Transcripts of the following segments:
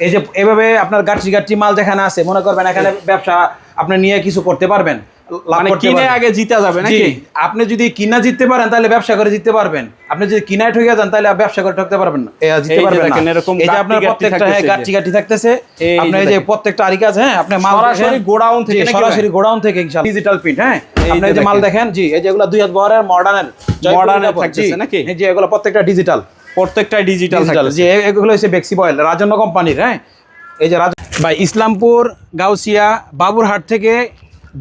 এই যে এভাবে আপনার গাছি গাছি মাল যেখানে আছে মনে করবেন এখানে ব্যবসা আপনি নিয়ে কিছু করতে পারবেন, মানে কিনে আগে জিতা যাবে নাকি? আপনি যদি কিনা জিততে পারেন তাহলে ব্যবসা করে জিততে পারবেন, আপনি যদি কিনায় ঠকে যান তাহলে ব্যবসা করে ঠকতে পারবেন না, জিততে পারবেন না। এই যে আপনার প্রত্যেকটা গাছি গাছি থাকতেছে, আপনি এই যে প্রত্যেকটা আরি কাজ, হ্যাঁ আপনি মাল সরাসরি গোডাউন থেকে, সরাসরি গোডাউন থেকে ইনশাআল্লাহ ডিজিটাল প্রিন্ট। হ্যাঁ আপনি যে মাল দেখেন, জি এই যে এগুলো 2 হাত বহরের মডার্নের থাকতেছে নাকি? এই যে এগুলো প্রত্যেকটা ডিজিটাল থাকতেছে। যে এগুলো হচ্ছে বেক্সি বয়েল রাজন্য কোম্পানির। হ্যাঁ এই যে ভাই ইসলামপুর, গাউসিয়া, বাবুরহাট থেকে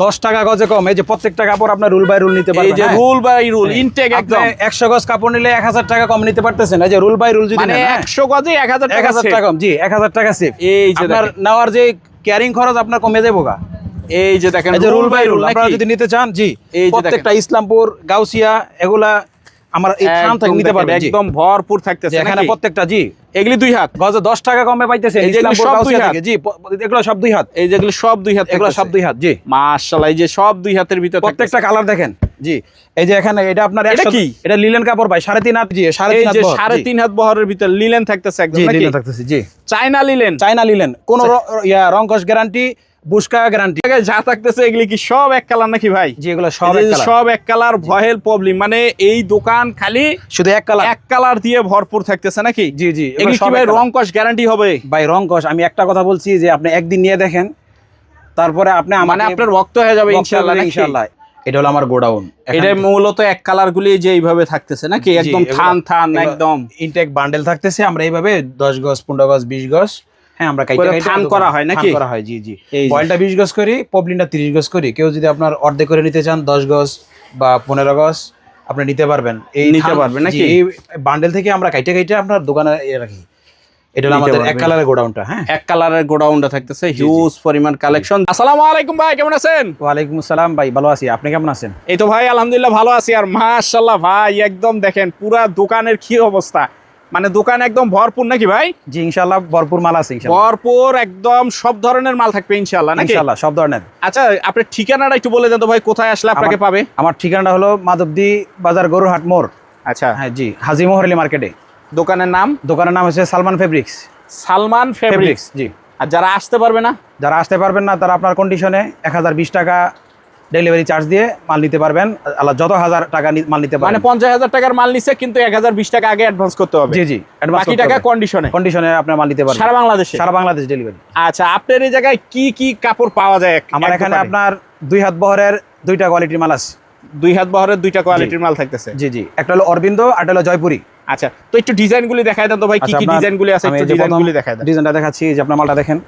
10 টাকা গজে কম। এই যে প্রত্যেকটা কাপড় আপনার রুল বাই রুল নিতে পারবেন। এই যে রুল বাই রুল ইনটেক একদম 100 গজ কাপড় নিলে 1000 টাকা কম নিতে পারতেছেন। এই যে রুল বাই রুল যদি মানে 100 গজে 1000 টাকা কম, জি 1000 টাকা সেভ। এই যে আপনার নেওয়ার যে ক্যারিং খরচ আপনার কমে যাবে গা। এই যে দেখেন রুল বাই রুল আপনারা যদি নিতে চান, জি প্রত্যেকটা ইসলামপুর, গাউসিয়া এগুলা আমার এই খান থেকে নিতে পারবেন, একদম ভরপুর থাকতেছে এখানে প্রত্যেকটা। জি এগুলি 2 হাত গজে 10 টাকা কমে পাইতেছেন ইসলামপুর, গাউসিয়া থেকে। জি এগুলো সব 2 হাত। এই যেগুলো সব 2 হাত, এগুলো সব 2 হাত। জি মাশাআল্লাহ, এই যে সব 2 হাতের ভিতর প্রত্যেকটা কালার দেখেন। জি এই যে এখানে এটা আপনার এটা কি? এটা লিলেন কাপড় ভাই, 3.5 হাত। জি 3.5 হাত বহরের ভিতর লিলেন থাকতেছে একদম নাকি? লিলেন থাকতেছে, জি চায়না লিলেন। কোন রংকশ গ্যারান্টি, বুশকা গ্যারান্টি যা থাকতেছে এগুলি কি সব এক কালার নাকি ভাই? জি এগুলো সব এক কালার। ভয়েল প্রবলেম মানে এই দোকান খালি শুধু এক কালার দিয়ে ভরপুর থাকতেছে নাকি? জি জি এগুলি কি ভাই রংকশ গ্যারান্টি হবে? ভাই রংকশ আমি একটা কথা বলছি যে আপনি একদিন নিয়ে দেখেন, তারপরে আপনি মানে আপনার ভক্ত হয়ে যাবে ইনশাআল্লাহ। এটা হলো আমার গোডাউন। এটা মূলত এক কালার গুলি যে এইভাবে থাকতেছে নাকি? একদম থান একদম ইনটেক বান্ডেল থাকতেছে। আমরা এইভাবে 10 গজ, 15 গজ, 20 গজ, হ্যাঁ আমরা থান করা হয় নাকি? করা হয়। জি জি বয়েলটা 20 গজ করি, পপলিনটা 30 গজ করি। কেউ যদি আপনার অর্ধেক করে নিতে চান 10 গজ বা 15 গজ আপনি নিতে পারবেন। নিতে পারবেন নাকি? এই বান্ডেল থেকে আমরা কাইটে আপনার দোকানে রাখি। এটা হলো আমাদের এক কালারের গোডাউনটা। হ্যাঁ এক কালারের গোডাউনটা থাকতেছে, হিউজ পরিমাণ কালেকশন। আসসালামু আলাইকুম ভাই, কেমন আছেন? ওয়ালাইকুম আসসালাম ভাই, ভালো আছি। আপনি কেমন আছেন? এই তো ভাই আলহামদুলিল্লাহ ভালো আছি। আর মাশাআল্লাহ ভাই একদম দেখেন পুরা দোকানের কি অবস্থা, মানে দোকান একদম ভরপুর নাকি ভাই? জি ইনশাআল্লাহ ভরপুর মাল আছে। ভরপুর একদম সব ধরনের মাল থাকবে ইনশাআল্লাহ নাকি? ইনশাআল্লাহ সব ধরনের। আচ্ছা আপনার ঠিকানাটা একটু বলে দেন তো ভাই, কোথায় আসলে আপনাকে পাবে? আমার ঠিকানাটা হলো মাধবদী বাজার, গরুরহাট মোড়। আচ্ছা হ্যাঁ জি হাজী মোহর আলী মার্কেটে। দোকানের নাম হচ্ছে সালমান ফেব্রিক্স। সালমান ফেব্রিক্স। জি আর যারা আসতে পারবে না তারা আপনার কন্ডিশনে 1020 টাকা ডেলিভারি চার্জ দিয়ে মাল নিতে পারবেন। আল্লাহ যত হাজার টাকা মাল নিতে পারবেন। মানে 50,000 টাকার মাল নিছে কিন্তু 1020 টাকা আগে অ্যাডভান্স করতে হবে। জি জি বাকি টাকা কন্ডিশনে আপনার মাল নিতে পারবেন সারা বাংলাদেশ ডেলিভারি। আচ্ছা আপনার এই জায়গায় কি কাপড় পাওয়া যায়? আমার এখানে আপনার 2 হাত বহরের 2টা কোয়ালিটির মাল আছে। 2 হাত বহরের 2টা কোয়ালিটির মাল থাকতেছে। জি জি একটা হলো অরবিন্দ, একটা হলো জয়পুরি। আচ্ছা তো একটু ডিজাইনগুলি দেখায় দেন তো ভাই, কি ডিজাইনগুলি আছে একটু ডিজাইনগুলি দেখায় দেন। ডিজাইনটা দেখাচ্ছি, যে আপনার মালটা দেখেন।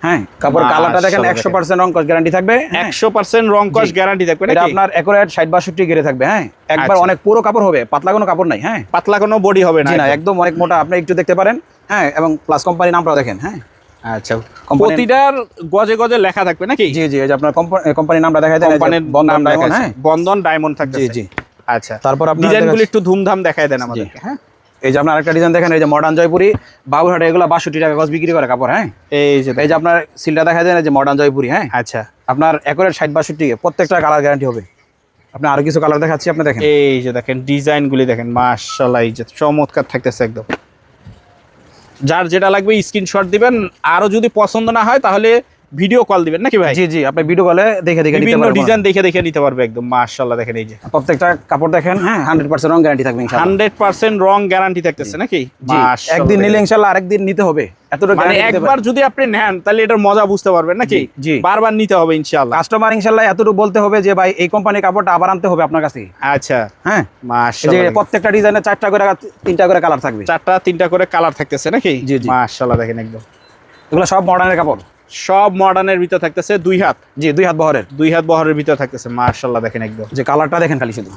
হ্যাঁ কাপড় কালারটা দেখেন, 100% রংকশ গ্যারান্টি থাকবে। 100% রংকশ গ্যারান্টি থাকবে নাকি? এটা আপনার একুরেট 60-62 গ্রেড থাকবে। হ্যাঁ একবার অনেক পুরো কাপড় হবে, পাতলা কোনো কাপড় নাই। হ্যাঁ পাতলা কোনো বডি হবে না, একদম অনেক মোটা। আপনি একটু দেখতে পারেন। হ্যাঁ এবং প্লাস কোম্পানির নামটাও দেখেন। হ্যাঁ আচ্ছা প্রতিটার গজে গজে লেখা থাকবে নাকি? জি জি এই যে আপনার কোম্পানির নামটা দেখায় দেন, কোম্পানির বন্ধন ডায়মন্ড। হ্যাঁ বন্ধন ডায়মন্ড থাকতেছে। জি জি আচ্ছা তারপর আপনি ডিজাইনগুলো একটু ধুমধাম দেখায় দেন আমাদেরকে। হ্যাঁ এই যে আপনার আরেকটা ডিজাইন দেখেন, এই যে মডার্ন জয়পুরি, বাবুরহাটে এগুলো 62 টাকা গজ বিক্রি করে কাপড়। হ্যাঁ এই যে আপনার সিলটা দেখা যায়, এই যে মডার্ন জয়পুরি। হ্যাঁ আচ্ছা আপনার একুরেট 60-62 প্রত্যেকটা কালার গ্যারান্টি হবে। আপনি আরো কিছু কালার দেখাচ্ছি, আপনি দেখেন। এই যে দেখেন ডিজাইনগুলি দেখেন, মাশাআল্লাহ এই যে চমৎকার থাকতেছে একদম। যার যেটা লাগবে স্ক্রিনশট দিবেন, আরো যদি পছন্দ না হয় তাহলে ভিডিও কল দিবেন নাকি ভাই? জি জি আপনি ভিডিও কলে দেখে বিভিন্ন ডিজাইন দেখে নিতে পারবে একদম। মাশাআল্লাহ দেখেন এই যে প্রত্যেকটা কাপড় দেখেন। হ্যাঁ 100% রং গ্যারান্টি থাকবে ইনশাআল্লাহ। 100% রং গ্যারান্টি থাকতেছে নাকি? মাশাআল্লাহ একদিন নিলে ইনশাআল্লাহ আরেকদিন নিতে হবে। এতটুকু মানে একবার যদি আপনি নেন তাহলে এটার মজা বুঝতে পারবেন নাকি? জি বারবার নিতে হবে ইনশাআল্লাহ। কাস্টমার ইনশাআল্লাহ এতটুকু বলতে হবে যে ভাই এই কোম্পানির কাপড়টা আবার আনতে হবে আপনার কাছে। আচ্ছা হ্যাঁ মাশাআল্লাহ যে প্রত্যেকটা ডিজাইনে 4টা করে 3টা করে কালার থাকবে। 3টা করে কালার থাকতেছে নাকি? জি জি মাশাআল্লাহ দেখেন একদম এগুলো সব মডার্নের কাপড়, সব মডার্নের ভিতর থাকতেছে। 2 হাত। জি 2 হাত বহরের। 2 হাত বহরের ভিতর থাকতেছে। মাশাআল্লাহ দেখেন একদম, যে কালারটা দেখেন খালি শুধু,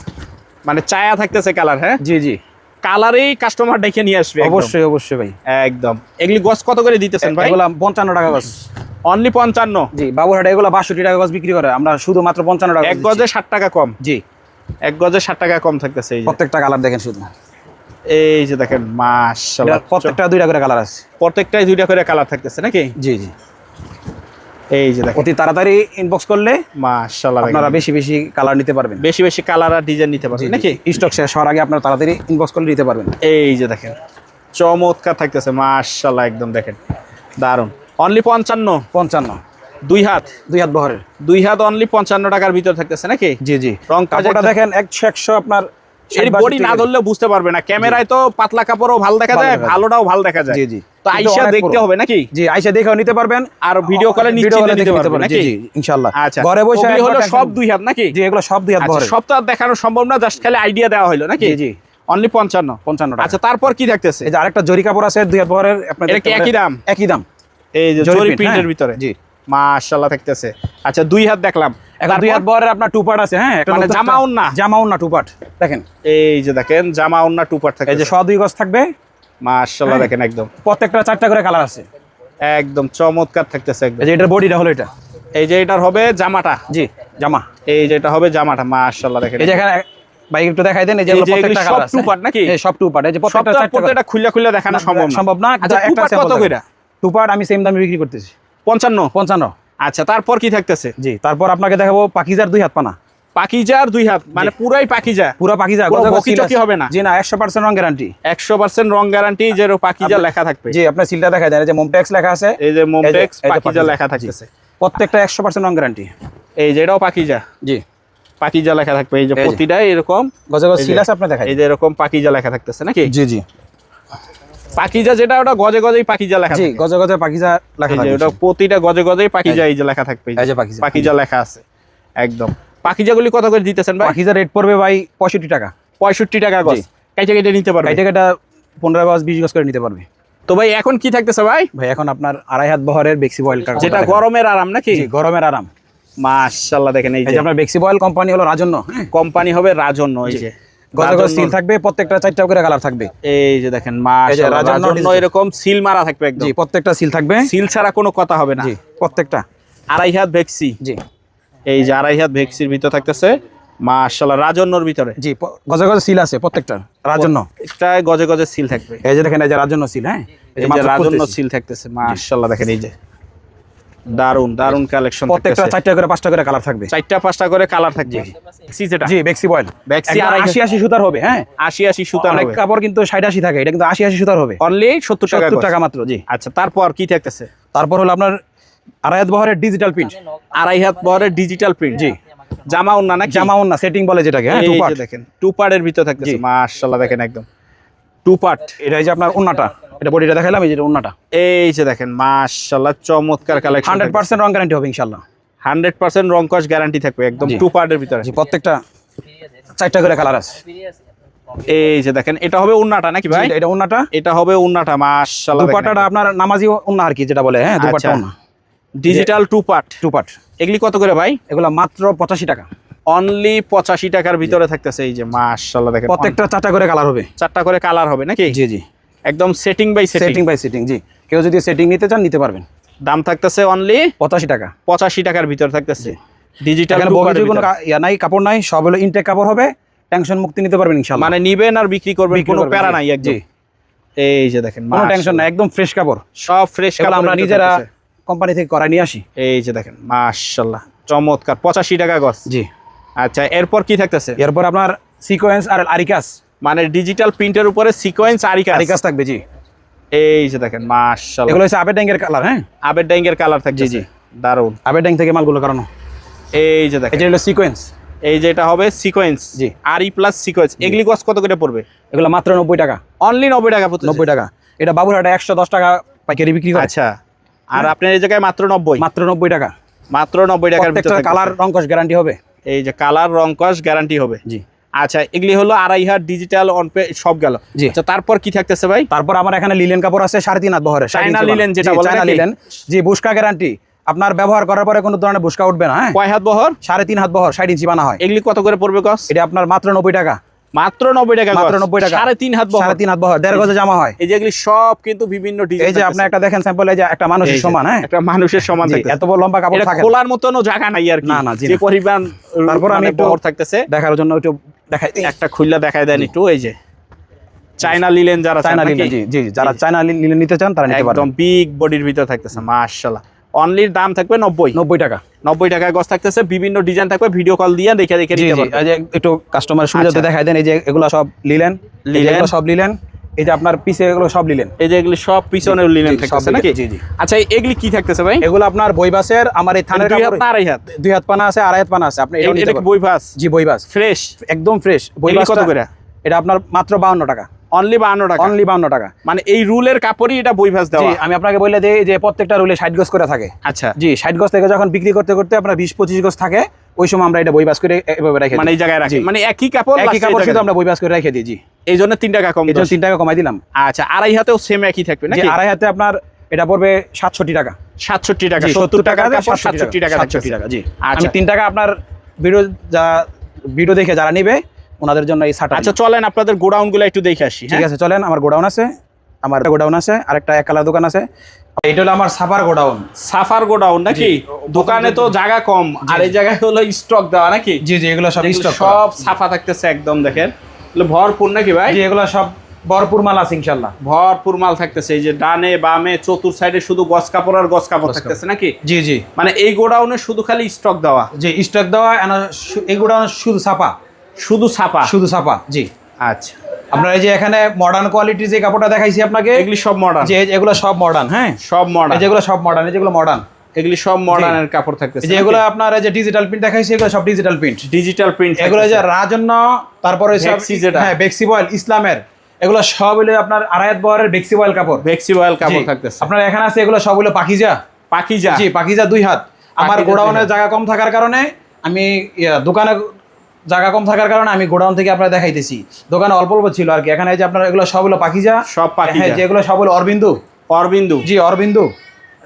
মানে চায়া থাকতেছে কালার। হ্যাঁ জি জি কালারেই কাস্টমার দেখে নিয়ে আসবে। অবশ্যই অবশ্যই ভাই একদম। এগুলি গজ কত করে দিতেছেন ভাই? এগুলো 55 টাকা গজ। অনলি 55? জি বাবুরহাটে এগুলো 62 টাকা গজ বিক্রি করে, আমরা শুধু মাত্র 55 টাকা। এক গজে 60 টাকা কম? জি এক গজে 60 টাকা কম থাকতেছে। এই প্রত্যেকটা কালার দেখেন শুধু, এই যে দেখেন মাশাআল্লাহ প্রত্যেকটা 2টা করে কালার আছে। প্রত্যেকটাই 2টা করে কালার থাকতেছে নাকি? জি জি এই যে দেখেন অতি তাড়াতাড়ি ইনবক্স করলে মাশাআল্লাহ আপনারা বেশি কালার নিতে পারবেন, বেশি কালার আর ডিজাইন নিতে পারবেন নাকি? স্টক শেষ হওয়ার আগে আপনারা তাড়াতাড়ি ইনবক্স করলে নিতে পারবেন। এই যে দেখেন চমৎকার থাকতেছে মাশাআল্লাহ একদম। দেখেন দারুন, অনলি 55। 55 2 হাত, 2 হাত বহরের, 2 হাত অনলি 55 টাকার ভিতর থাকতেছে নাকি? জি জি। রং কাপড়টা দেখেন 100 আপনার এর বডি না ধরলে বুঝতে পারবে না, ক্যামেরায় তো পাতলা কাপড়ও ভালো দেখা যায়, ভালোটাও ভালো দেখা যায়। জি জি। তো আইসা দেখতে হবে নাকি? জি, আইসা দেখেও নিতে পারবেন, আর ভিডিও কলে নিশ্চিন্তে নিতে পারবেন নাকি? জি জি ইনশাআল্লাহ। আচ্ছা, ঘরে বসে ওগুলি হলো সব 2 হাত নাকি? জি, এগুলো সব 2 হাত বহরের। সব তো আর দেখানো সম্ভব না, জাস্ট খালি আইডিয়া দেওয়া হলো নাকি? জি জি। অনলি 55 টাকা। আচ্ছা, তারপর কি থাকতেছে? এই যে আরেকটা জরি কাপড় আছে 2 হাত বহরের, আপনার এটা কি একই দাম? একই দাম, এই যে জরি প্রিন্টের হ্যাঁ। ভিতরে। জি মাশাআল্লাহ থাকতেছে। আচ্ছা, 2 হাত দেখলাম, এখন 2 হাত বহরের আপনার টু পার্ট আছে। হ্যাঁ, মানে জামা ওন্না? জামা ওন্না টু পার্ট দেখেন। এই যে দেখেন জামা ওন্না টু পার্ট থাকে, এই যে 2 গজ থাকবে। মাশাআল্লাহ দেখেন একদম প্রত্যেকটা 4টা করে কালার আছে, একদম চমৎকার থাকতেছে একদম। এই যে এটার বডিটা হলো এটা। এই যে এটার হবে জামাটা। জি, জামা। এই যে এটা হবে জামাটা, মাশাআল্লাহ দেখেন। এই যে এখানে ভাই একটু দেখাই দেন, এই যে এই যে প্রত্যেকটা সব কালার আছে টু পার্ট নাকি? এই সব টু পার্ট, এই যে প্রত্যেকটা খুলে খুলে দেখানো সম্ভব না। আচ্ছা, টু পার্ট কত কইরা? টু পার্ট আমি সেম দামে বিক্রি করতেছি, 55। আচ্ছা, তারপর কি থাকতেছে? জি, তারপর আপনাকে দেখাবো পাকিজার 2 হাত পানা। পাকিজার 2 হাত মানে পুরাই পাকিজা? পুরো পাকিজা, কোনো বকিচকি হবে না? জি না, 100% রং গ্যারান্টি। 100% রং গ্যারান্টি, যে পাকিজা লেখা থাকবে। জি, আপনার সিলটা দেখা যায়, এই যে মোমটেক্স লেখা আছে, এই যে মোমটেক্স এই যে পাকিজা লেখা থাকতেছে। প্রত্যেকটা 100% রং গ্যারান্টি। এই যে এটাও পাকিজা, জি, পাকিজা লেখা থাকবে। এই যে এই যে। প্রতিটা এরকম গজে গজে সিল আছে, আপনি দেখাই। এই যে এরকম পাকিজা লেখা থাকতেছে নাকি? জি জি। পাকিজা যেটা, ওটা গজে গজেই পাকিজা লেখা জি, থাকে। গজে গজে পাকিজা লেখা এই যে থাকে, ওটা প্রতিটা গজে গজেই পাকিজা এই যে লেখা থাকবে। এই যে পাকিজা। পাকিজা লেখা আছে একদম। পাকিজাগুলি কত করে দিতেছেন ভাই? পাকিজা রেট পড়বে ভাই 65 টাকা। 65 টাকা গজ। কাইটা কেটে নিতে পারবে? এই টাকাটা 15 গজ 20 গজ করে নিতে পারবে। তো ভাই এখন কি থাকতেছে ভাই? ভাই এখন আপনার 2.5 হাত বহরের বেক্সি বয়েল কাপড়, যেটা গরমের আরাম নাকি? জি, গরমের আরাম। মাশাআল্লাহ দেখেন, এই এই যে যে আপনার বেক্সি বয়েল কোম্পানি হলো রাজন্য। হ্যাঁ, কোম্পানি হবে রাজন্য। এই যে গজে গজে সিল থাকবে, প্রত্যেকটা 4টা করে কালার থাকবে। এই যে দেখেন মাশাআল্লাহ রাজন্য রাজন্য এরকম সিল মারা থাকবে একদম। জি, প্রত্যেকটা সিল থাকবে, সিল ছাড়া কোনো কথা হবে না। জি প্রত্যেকটা। 2.5 হাত ভেক্সি। জি, এই যে 2.5 হাত ভেক্সির ভিতর থাকতেছে মাশাআল্লাহ, রাজন্যর ভিতরে। জি, গজে গজে সিল আছে প্রত্যেকটা রাজন্য। একটা গজে গজে সিল থাকবে। এই যে দেখেন, এই যে রাজন্য সিল। হ্যাঁ, এই যে রাজন্য সিল থাকতেছে মাশাআল্লাহ দেখেন। এই যে দারুন দারুন কালেকশন প্রত্যেকটা থাকতেছে। 4টা করে 5টা করে কালার থাকবে, 4টা 5টা করে কালার থাকবে। সি যেটা, জি বেক্সি বয়েল। বেক্সি 80 সুতার হবে। হ্যাঁ, 80 সুতা অনেক হবে। কাপড় কিন্তু 60-80 থাকে, এটা কিন্তু 80 সুতার হবে, অনলি 70 টাকা 70 টাকা মাত্র। জি। আচ্ছা, তারপর কি থাকতেছে? তারপর হলো আপনার 2.5 হাত বহরের ডিজিটাল প্রিন্ট। 2.5 হাত বহরের ডিজিটাল প্রিন্ট। জি, জামা ওন্না নাকি? জামা ওন্না সেটিং বলে যেটাকে। হ্যাঁ, টু এই পার্ট যে দেখেন টু পার্টের ভিতর থাকতেছে জি। মাশাআল্লাহ দেখেন একদম টু পার্ট। এটা এই যে আপনার ওন্নাটা, এটা বডিটা দেখাইলাম, এই যে ওন্নাটা। এই যে দেখেন মাশাআল্লাহ চমৎকার কালেকশন। 100% রং গ্যারান্টি হবে ইনশাআল্লাহ। 100% রং কস গ্যারান্টি থাকবে একদম জি। টু পার্টের ভিতরে। জি, প্রত্যেকটা 4টা করে কালার আছে। এই যে দেখেন এটা হবে উন্নাটা নাকি ভাই? এটা ওন্নাটা, এটা হবে উন্নাটা মাশাআল্লাহ। দুপাট্টাটা আপনার নামাজি ওন্না আর কি যেটা বলে। হ্যাঁ, দুপাট্টা ওন্না digital two part. Two part. এগুলি কত করে ভাই? এগুলা মাত্র 85 টাকা। অনলি 85 টাকার ভিতরে থাকতেছে। এই যে মাশাআল্লাহ দেখেন প্রত্যেকটা 4টা করে কালার হবে, 4টা করে কালার হবে নাকি? জি জি, একদম setting by setting setting. By setting. জি, কেউ যদি সেটিং নিতে চান নিতে পারবেন। দাম থাকতেছে অনলি 85 টাকা। 85 টাকার ভিতরে থাকতেছে ডিজিটাল এখানে টু বগির পার্টের কোনো ভিতরে। ইয়া নাই, কাপড় নাই, সব হলো ইনটেক কাপড় হবে, টেনশন মুক্তি নিতে পারবেন ইনশাআল্লাহ। মানে নিবেন আর বিক্রি করবেন, বিক্রি কোনো করবেন, প্যারা জি। নাই একদম। জি, এই যে দেখেন কোনো টেনশন নাই, একদম ফ্রেশ কাপড়। সব ফ্রেশ এগুলো কাপড় আমরা নিজেরা কোম্পানি থেকে করাই নিয়ে আসি। এই যে দেখেন মাশাআল্লাহ চমৎকার 85 টাকা গজ। জি। আচ্ছা, এরপর কি থাকতেছে? এরপর আপনার সিকোয়েন্স আর আরিকাস, মানে ডিজিটাল প্রিন্টের উপরে সিকোয়েন্স আরিকাস আরিকাস থাকবে। জি, এই যে দেখেন মাশাআল্লাহ এগুলো হচ্ছে আবের ড্যাঙ্গের কালার। হ্যাঁ, আবের ডাইঙ্গের কালার থাকছে। জি, জি। দারুন। আবের ড্যাং থেকে মালগুলো করানো। এই যে এই দেখেন যে হলো সিকোয়েন্স। এই যে এটা হবে সিকোয়েন্স। জি। আরি প্লাস সিকোয়েন্স। এগুলি গজ কত করে পড়বে? এগুলো মাত্র 90 টাকা। অনলি 90 টাকা পড়তেছে। 90 টাকা। এটা বাবুরহাটে 110 টাকা পাইকারি বিক্রি করে। আচ্ছা, আর আপনার এই জায়গায় মাত্র 90। মাত্র 90 টাকা। মাত্র 90 টাকার ভিতরে প্রত্যেকটা কালার রংকশ গ্যারান্টি হবে। এই যে কালার রং কস গ্যারান্টি হবে। জি। আচ্ছা, এগুলি হলো 2.5 হাত ডিজিটাল অন পে সব গেল। জি। আচ্ছা, তারপর কি থাকতেছে ভাই? তারপর আমার এখানে লিলেন কাপড় আছে 3.5 হাত বহরের, চায়না লিলেন যেটা বলে চায়না নাকি? লিলেন। জি, বুশকা গ্যারান্টি। আপনার ব্যবহার করার পরে কোনো ধরনের বুশকা উঠবে না। হ্যাঁ, কয় হাত বহর? 3.5 হাত বহর, 60 ইঞ্চি বানা হয়। এগুলি কত করে পড়বে গস? এটা আপনার মাত্র 90 টাকা। মাত্র 90 টাকা। মাত্র 90 টাকা। 3.5 হাত বহর। 3.5 হাত বহর, 1.5 গজে জামা হয়। এই যে এগুলি সব কিন্তু বিভিন্ন ডিজাইন। এই যে আপনি একটা দেখেন স্যাম্পল, এই যে একটা মানুষের সমান। হ্যাঁ, একটা মানুষের সমান জি, থাকতেছে। এত বড় লম্বা কাপড় এটা থাকে খোলার মতনও জায়গা নাই আর কি। না, না, জি যে না। পরিমাণ তারপর আমি মানে একটু বহর থাকতেছে দেখার জন্য একটু দেখাই। একটা খুললা দেখায় দেন একটু। এই যে চায়না লিলেন যারা চান চায়না নাকি? লিলেন। জি জি, যারা চায়না লিলেন নিতে চান তারা নিতে একদম পারবেন। বিগ বডির ভিতর থাকতেছে মাশাআল্লাহ। অনলির দাম থাকবে 90 90 টাকা। 90 টাকায় গজ থাকতেছে। বিভিন্ন ডিজাইন থাকবে, ভিডিও কল দিয়ে দেখে দেখে জি নিতে জি, পারবেন। এই যে একটু কাস্টমার সুবিধাতে আচ্ছা। দেখাই দেন। এই যে এগুলা সব লিলেন, লিলেন। এগুলো সব লিলেন। এই যে আপনার পিছে এগুলো সব নিলেন, এই যে এগুলি সব পিছনের লিনেন থাকতেছে নাকি? জি জি। আচ্ছা এগুলি কি থাকতেছে ভাই? এগুলো আপনার বইবাসের, আমার এই থানের 2 হাত না 2.5 হাত? 2 হাত পানা আছে, 2.5 হাত পানা আছে, আপনি এটা কি বইবাস? জি বইবাস ফ্রেশ একদম ফ্রেশ। বইবাস কত করে? এটা আপনার মাত্র 52 টাকা। অনলি 52 টাকা? অনলি 52 টাকা। মানে এই রুলের কাপড়ই এটা বইবাস দেওয়া? জি, আমি আপনাকে বলে দেই যে প্রত্যেকটা রুলে 60 গজ করে থাকে। আচ্ছা জি, 60 গজ থেকে যখন বিক্রি করতে করতে আপনার 20-25 গজ থাকে, ওই সময় আমরা এটা বইবাস করে এভাবে রেখে দিই। মানে এই জায়গায় রাখি, জি। মানে একই কাপড় একই কাপড় শুধু আমরা বইবাস করে রেখে দিই। জি, এই জন্য 3 টাকা কম, এই জন্য 3 টাকা কমাই দিলাম। আচ্ছা 2.5 হাতেও সেম একই থাকবে জি, নাকি? 2.5 হাতে আপনার এটা পড়বে 67 টাকা। 67 টাকা, জি, 70 টাকার টাকা, কাপড় 67 টাকা 67 টাকা। জি, আমি আচ্ছা 3 টাকা আপনার ভিডিও দেখে যারা নেবে ওনাদের জন্য এই ছাড়টা। আচ্ছা চলেন আপনাদের গোডাউন গুলো একটু দেখে আসি। ঠিক আছে, চলেন। আমার গোডাউন আছে, আরেকটা এক কালার দোকান আছে। এটা হলো আমার সাফার গোডাউন। সাফার গোডাউন নাকি? দোকানে তো জায়গা কম, আর এই জায়গায় হলো স্টক দেওয়া নাকি? জি জি, এগুলো সব স্টক, সব সাফা থাকতেছে একদম, দেখেন এগুলো ভরপুর নাকি ভাই? জি, এগুলো সব ভরপুর মাল আছে ইনশাআল্লাহ। ভরপুর মাল থাকতেছে, এই যে ডানে বামে চতুর সাইডে শুধু গস কাপড় আর গস কাপড় থাকতেছে নাকি? জি জি, মানে এই গোডাউনে শুধু খালি স্টক দেওয়া? জি, স্টক দেওয়া। এই গোডাউন শুধু ছাপা, শুধু ছাপা? শুধু ছাপা। জি, আচ্ছা আপনার এই যে এখানে মডার্ন কোয়ালিটির যে কাপড়টা দেখাইছি আপনাকে, এগুলি সব মডার্ন? যে এগুলো সব মডার্ন। হ্যাঁ, সব মডার্ন, যেগুলো সব মডার্ন, যেগুলো মডার্ন, এগুলি সব মডার্নের কাপড় থাকতেছে। যেগুলো আপনার এই যে ডিজিটাল প্রিন্ট দেখাইছি, এগুলো সব ডিজিটাল প্রিন্ট। ডিজিটাল প্রিন্ট এগুলো যে রাজন্য, তারপরে সব হ্যাঁ বেক্সি বয়েল ইসলামের, এগুলো সব হলো আপনার 2.5 বহরের বেক্সি বয়েল কাপড়। বেক্সি বয়েল কাপড় থাকতেছে আপনার এখানে আছে, এগুলো সব হলো পাকিজা। পাকিজা? জি, পাকিজা 2 হাত। আমার গোডাউনের জায়গা কম থাকার কারণে আমি দোকানে জায়গা কম থাকার কারণে আমি গোডাউন থেকে আপনারা দেখাইতেছি। দোকানে অল্প অল্প ছিল আর কি। এখানে যে আপনার এগুলো সব হলো পাকিজা, সব পাকিজা। হ্যাঁ, যেগুলো সব হলো অরবিন্দু। অরবিন্দু? জি, অরবিন্দু,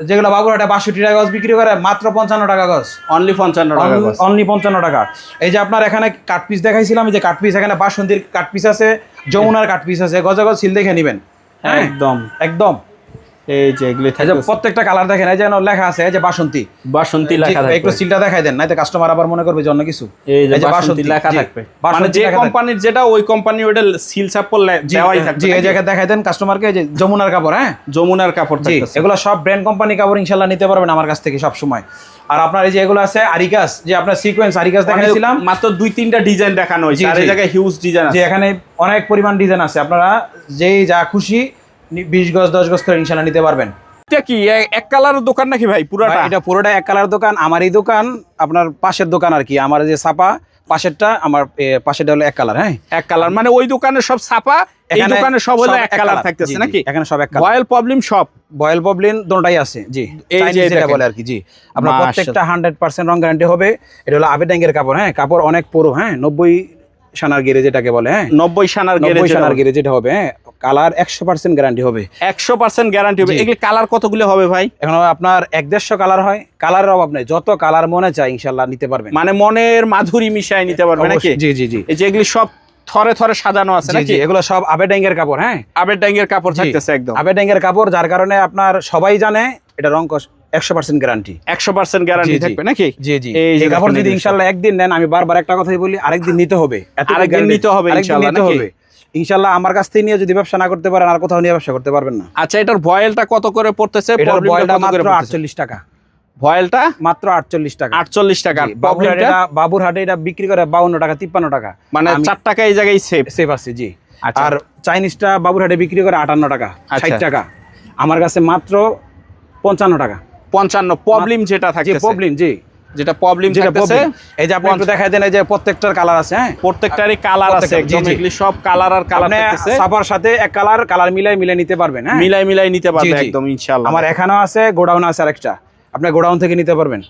যেগুলো বাবুরহাটে 62 টাকা গজ বিক্রি করে, মাত্র 55 টাকা গজ। অনলি 55 টাকা গজ? অনলি 55 টাকা। এই যে আপনার এখানে কাট পিস দেখাইছিলাম, এই যে কাট পিস, এখানে বাসন্তীর কাট পিস আছে, যমুনার কাট পিস আছে, গজ গজ সিল দেখে নেবেন। একদম একদম। এই যে এগুলি এই যে প্রত্যেকটা কালার দেখেন, এই যে লেখা আছে এই যে বাসন্তী। বাসন্তী লেখা থাকবে। একটু সিলটা দেখাই দেন, নাইতো কাস্টমার আবার মনে করবে যে অন্য কিছু। এই যে বাসন্তী লেখা থাকবে, মানে যে কোম্পানির যেটা, ওই কোম্পানি ওটা সিল সাপোর্ট দেওয়াই থাকবে। জি, এই জায়গায় দেখাই দেন কাস্টমারকে, যে যমুনার কাপড়। হ্যাঁ, যমুনার কাপড় থাকবে। এগুলো সব ব্র্যান্ড কোম্পানি কাপড়, ইনশাআল্লাহ নিতে পারবেন আমার কাছ থেকে সব সময়। আর আপনার এই যে এগুলো আছে আরিকাস, যে আপনার সিকোয়েন্স আরিকাস দেখাইছিলাম, মাত্র 2-3টা ডিজাইন দেখানো হয়েছে, আর এই জায়গায় হিউজ ডিজাইন আছে। যে এখানে অনেক পরিমাণ ডিজাইন আছে, আপনারা যেই যা খুশি 20 গজ 10 গজ করে ইনশাআল্লাহ নিতে পারবেন। এটা কি এক কালারের দোকান নাকি ভাই পুরোটা? এটা পুরোটা এক কালার দোকান। আমার এই দোকান, আপনার পাশের দোকান আর কি, আমার যে ছাপা পাশেরটা, আমার পাশেরটা হলো এক কালার। হ্যাঁ, এক কালার, মানে ওই দোকানের সব ছাপা, এই দোকানের সব হলো এক কালার থাকতেছে নাকি? এখানে সব এক কালার। বয়েল প্রবলেম সব? বয়েল প্রবলেম দুটোটাই আছে। জি, এই যে এটা বলে আর কি। জি, আপনার প্রত্যেকটা 100% রং গ্যারান্টি হবে। এটা হলো আবেডাঙ্গের কাপড়। হ্যাঁ, কাপড় অনেক পুরো। হ্যাঁ, 90 সানার গেরে যেটাকে বলে। হ্যাঁ, 90 সানার গেরে যেটা হবে। হ্যাঁ, কালার 100% গ্যারান্টি হবে। 100% গ্যারান্টি হবে। এগুলো কালার কতগুলো হবে ভাই? এখন আপনার 150 কালার হয়, কালারের অভাব নেই, যত কালার মনে চাই ইনশাআল্লাহ নিতে পারবেন। মানে মনের মাধুরী মিশায় নিতে পারবেন নাকি? জি জি জি। এই যে এগুলি সব থরে থরে সাজানো আছে নাকি? এগুলো সব আবেডাঙ্গের কাপড়। হ্যাঁ, আবেডাঙ্গের কাপড় থাকতেছে একদম। আবেডাঙ্গের কাপড়, যার কারণে আপনার সবাই জানে এটা রং 100% গ্যারান্টি। 100% গ্যারান্টি থাকবে নাকি? জি জি। এই কাপড় যদি ইনশাআল্লাহ একদিন নেন, আমি বারবার একটা কথাই বলি, আরেকদিন নিতে হবে। আরেকদিন নিতে হবে ইনশাআল্লাহ নাকি? ইনশাআল্লাহ আমার কাছ থেকে নিয়ে যদি ব্যবসা না করতে পারেন, আর কোথাও নিয়ে ব্যবসা করতে পারবেন না। আচ্ছা, এটার ভয়েলটা কত করে পড়তেছে? এটার ভয়েলটা মাত্র 48 টাকা। ভয়েলটা মাত্র 48 টাকা। 48 টাকা। বাবুরহাটে এটা বিক্রি করে 52 টাকা 53 টাকা, মানে 4 টাকা এই জায়গায় সেভ আছে। জি, আর চাইনিজটা বাবুরহাটে বিক্রি করে 58 টাকা 60 টাকা, আমার কাছে মাত্র 55 টাকা। 55 প্রবলেম যেটা থাকে, প্রবলেম। জি, যেটা প্রবলেম থাকতেছে। এই যে আপনি একটু দেখাই দেন, এই যে প্রত্যেকটার কালার আছে। হ্যাঁ, প্রত্যেকটারই কালার আছে একদম। এগুলি সব কালার আর কালার থাকতেছে। সাপার সাথে এক কালার মিলাই নিতে পারবেন। হ্যাঁ, মিলাই নিতে পারবেন একদম ইনশাআল্লাহ। আমার এখানেও আছে, গোডাউন আছে আরেকটা, আপনি গোডাউন থেকে নিতে পারবেন।